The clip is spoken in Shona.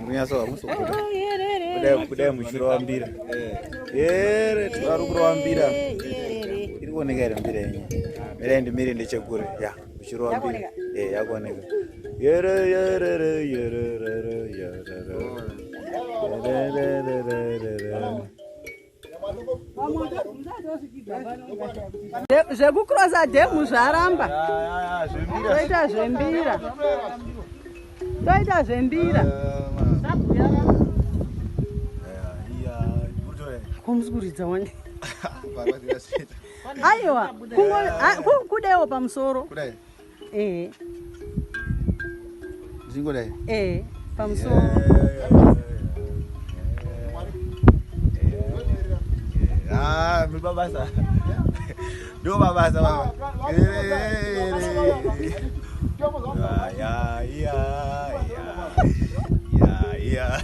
Munyaso musokuda. Kudai mushiro wa mbira. Yere twarukura wa mbira. Iri kuoneka iri mbira yenye. Mire ndechekure. Ya, mushiro wa mbira. Yakuoneka. Zvekukrosa dhemu zvaramba. Toita zvembira. Kumsikuridza wani. Aiwa, kudewo pamusoro. Kudai. Zingodai. Pamusoro. Mibabasa. Do babasa baba. Ya.